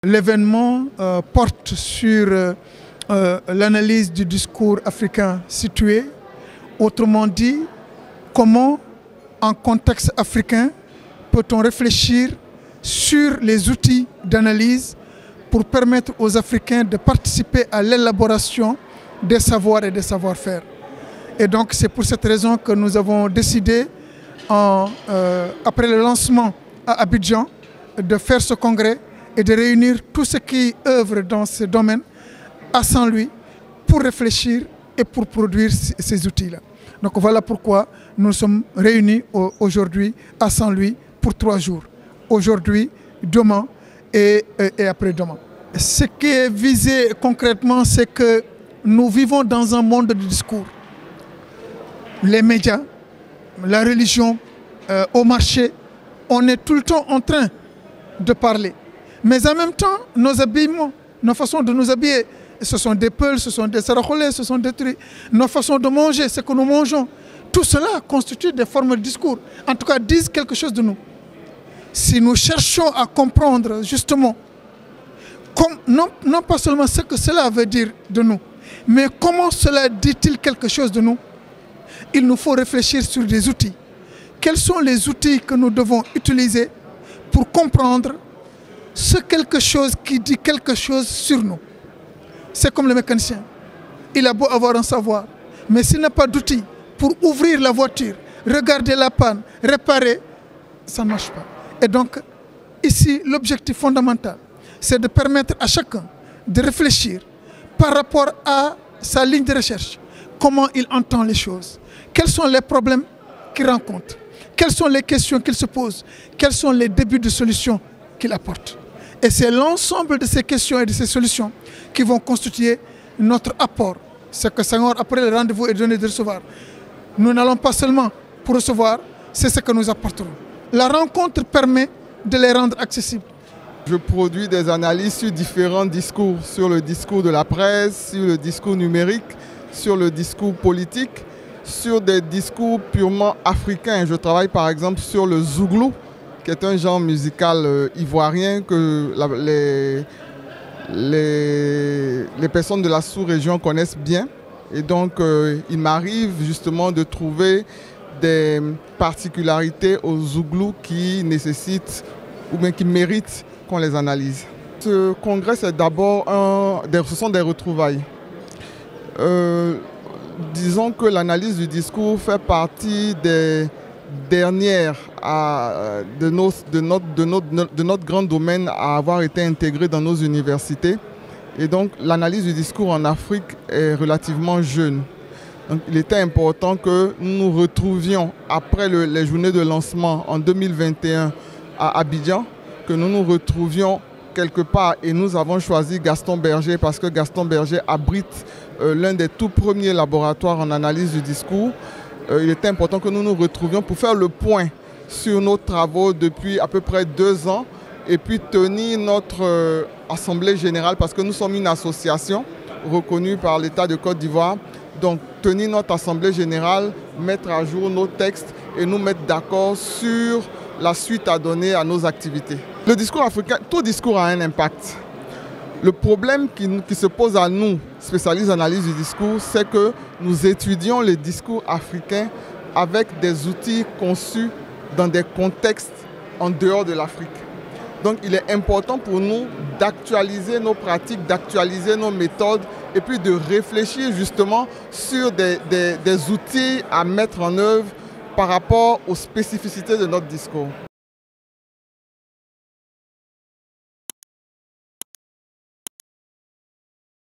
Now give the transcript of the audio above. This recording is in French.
L'événement porte sur l'analyse du discours africain situé, autrement dit, comment en contexte africain peut-on réfléchir sur les outils d'analyse pour permettre aux Africains de participer à l'élaboration des savoirs et des savoir-faire. Et donc c'est pour cette raison que nous avons décidé, après le lancement à Abidjan, de faire ce congrès et de réunir tous ceux qui œuvrent dans ce domaine à Saint-Louis pour réfléchir et pour produire ces outils-là. Donc voilà pourquoi nous sommes réunis aujourd'hui à Saint-Louis pour 3 jours. Aujourd'hui, demain et après-demain. Ce qui est visé concrètement, c'est que nous vivons dans un monde de discours. Les médias, la religion, au marché, on est tout le temps en train de parler. Mais en même temps, nos habillements, nos façons de nous habiller, ce sont des peuls, ce sont des saracolés, ce sont des trucs, nos façons de manger, ce que nous mangeons, tout cela constitue des formes de discours. En tout cas, disent quelque chose de nous. Si nous cherchons à comprendre justement, non pas seulement ce que cela veut dire de nous, mais comment cela dit-il quelque chose de nous, il nous faut réfléchir sur des outils. Quels sont les outils que nous devons utiliser pour comprendre ce quelque chose qui dit quelque chose sur nous? C'est comme le mécanicien. Il a beau avoir un savoir, mais s'il n'a pas d'outils pour ouvrir la voiture, regarder la panne, réparer, ça ne marche pas. Et donc, ici, l'objectif fondamental, c'est de permettre à chacun de réfléchir par rapport à sa ligne de recherche, comment il entend les choses, quels sont les problèmes qu'il rencontre, quelles sont les questions qu'il se pose, quels sont les débuts de solutions qu'il apporte. Et c'est l'ensemble de ces questions et de ces solutions qui vont constituer notre apport. C'est que Senghor, après le rendez-vous est donné de recevoir. Nous n'allons pas seulement pour recevoir, c'est ce que nous apporterons. La rencontre permet de les rendre accessibles. Je produis des analyses sur différents discours, sur le discours de la presse, sur le discours numérique, sur le discours politique, sur des discours purement africains. Je travaille par exemple sur le zouglou, qui est un genre musical ivoirien que les personnes de la sous-région connaissent bien. Et donc, il m'arrive justement de trouver des particularités au zouglou qui nécessitent ou bien qui méritent qu'on les analyse. Ce congrès, c'est d'abord ce sont des retrouvailles. Disons que l'analyse du discours fait partie des dernières de notre grand domaine à avoir été intégrée dans nos universités. Et donc l'analyse du discours en Afrique est relativement jeune. Donc, il était important que nous nous retrouvions après les journées de lancement en 2021 à Abidjan, que nous nous retrouvions quelque part, et nous avons choisi Gaston Berger parce que Gaston Berger abrite l'un des tout premiers laboratoires en analyse du discours. Il était important que nous nous retrouvions pour faire le point sur nos travaux depuis à peu près 2 ans et puis tenir notre assemblée générale parce que nous sommes une association reconnue par l'État de Côte d'Ivoire. Donc tenir notre assemblée générale, mettre à jour nos textes et nous mettre d'accord sur la suite à donner à nos activités. Le discours africain, tout discours a un impact. Le problème qui se pose à nous, spécialistes d'analyse du discours, c'est que nous étudions les discours africains avec des outils conçus dans des contextes en dehors de l'Afrique. Donc il est important pour nous d'actualiser nos pratiques, d'actualiser nos méthodes et puis de réfléchir justement sur des outils à mettre en œuvre par rapport aux spécificités de notre discours.